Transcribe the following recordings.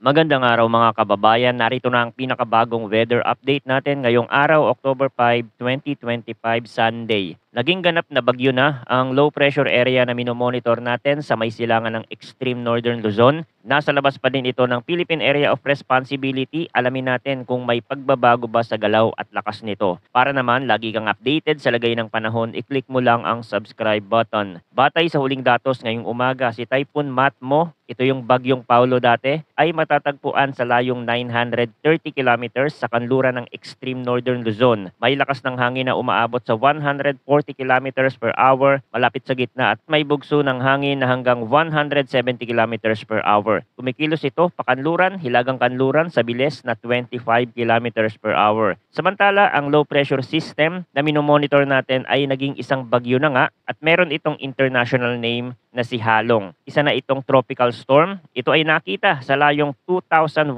Magandang araw mga kababayan. Narito na ang pinakabagong weather update natin ngayong araw, October 5, 2025, Sunday. Naging ganap na bagyo na ang low pressure area na minomonitor natin sa may silangan ng extreme northern Luzon. Nasa labas pa din ito ng Philippine Area of Responsibility. Alamin natin kung may pagbabago ba sa galaw at lakas nito. Para naman lagi kang updated sa lagay ng panahon, i-click mo lang ang subscribe button. Batay sa huling datos ngayong umaga, si Typhoon Matmo, ito yung bagyong Paulo dati, ay matatagpuan sa layong 930 kilometers sa kanluran ng extreme northern Luzon. May lakas ng hangin na umaabot sa 140 kilometers per hour malapit sa gitna at may bugso ng hangin na hanggang 170 kilometers per hour. Kumikilos ito pakanluran, hilagang kanluran sa bilis na 25 kilometers per hour. Samantala, ang low pressure system na minomonitor natin ay naging isang bagyo na nga at meron itong international name na si Halong. Isa na itong tropical storm. Ito ay nakita sa layong 2,190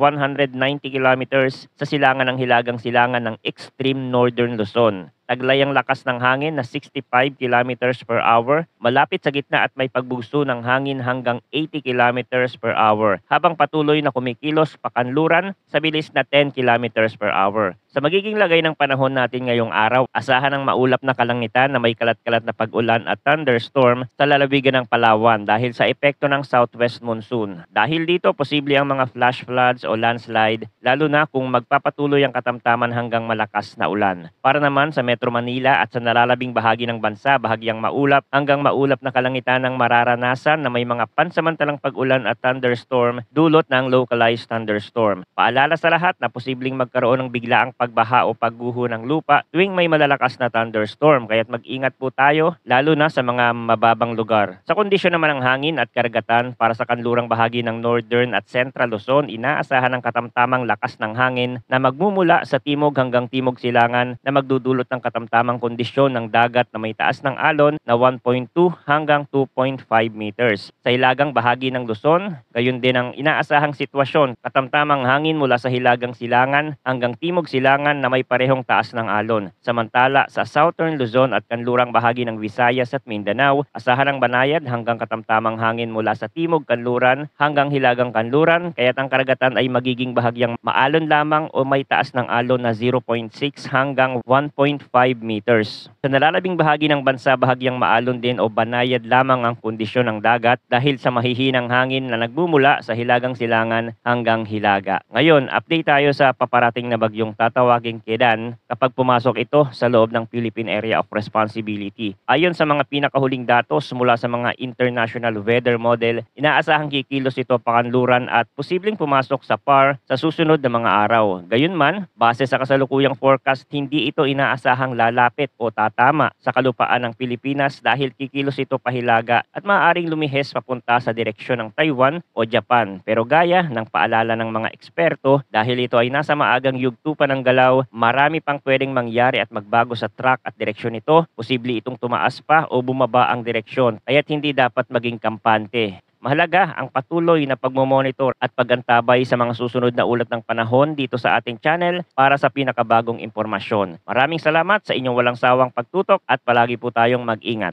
kilometers sa silangan ng hilagang silangan ng extreme northern Luzon. Taglay ang lakas ng hangin na 65 kilometers per hour, malapit sa gitna at may pagbugso ng hangin hanggang 80 kilometers per hour, habang patuloy na kumikilos pakanluran sa bilis na 10 kilometers per hour. Sa magiging lagay ng panahon natin ngayong araw, asahan ang maulap na kalangitan na may kalat-kalat na pag-ulan at thunderstorm sa lalawigan ng Palawan dahil sa epekto ng southwest monsoon. Dahil dito, posible ang mga flash floods o landslide, lalo na kung magpapatuloy ang katamtaman hanggang malakas na ulan. Para naman sa Metro Manila at sa nalalabing bahagi ng bansa, bahagyang maulap hanggang maulap na kalangitan ang mararanasan na may mga pansamantalang pag-ulan at thunderstorm dulot ng localized thunderstorm. Paalala sa lahat na posibleng magkaroon ng biglaang pagbaha o pagguho ng lupa tuwing may malalakas na thunderstorm, kaya't mag-ingat po tayo lalo na sa mga mababang lugar. Sa kondisyon naman ng hangin at karagatan, para sa kanlurang bahagi ng northern at central Luzon, inaasahan ang katamtamang lakas ng hangin na magmumula sa timog hanggang timog silangan na magdudulot ng katamtamang kondisyon ng dagat na may taas ng alon na 1.2 hanggang 2.5 meters. Sa hilagang bahagi ng Luzon, gayon din ang inaasahang sitwasyon, katamtamang hangin mula sa hilagang silangan hanggang timog silangan na may parehong taas ng alon. Samantala, sa southern Luzon at kanlurang bahagi ng Visayas at Mindanao, asahan ang banayad hanggang katamtamang hangin mula sa timog kanluran hanggang hilagang kanluran, kaya't ang karagatan ay magiging bahagyang maalon lamang o may taas ng alon na 0.6 hanggang 1.5 meters. Sa nalalabing bahagi ng bansa, bahagyang maalon din o banayad lamang ang kondisyon ng dagat dahil sa mahihinang hangin na nagmumula sa hilagang silangan hanggang hilaga. Ngayon, update tayo sa paparating na bagyong tatawaging Kedan kapag pumasok ito sa loob ng Philippine Area of Responsibility. Ayon sa mga pinakahuling datos mula sa mga international weather model, inaasahang kikilos ito pakanluran at posibleng pumasok sa PAR sa susunod na mga araw. Gayunman, base sa kasalukuyang forecast, hindi ito inaasahang lalapit o tatama sa kalupaan ng Pilipinas dahil kikilos ito pahilaga at maaaring lumihes papunta sa direksyon ng Taiwan o Japan. Pero gaya ng paalala ng mga eksperto, dahil ito ay nasa maagang yugto pa ng galaw, marami pang pwedeng mangyari at magbago sa track at direksyon nito. Posible itong tumaas pa o bumaba ang direksyon, kaya't hindi dapat maging kampante. Mahalaga ang patuloy na pagmomonitor at pagantabay sa mga susunod na ulat ng panahon dito sa ating channel para sa pinakabagong impormasyon. Maraming salamat sa inyong walang sawang pagtutok at palagi po tayong mag-ingat.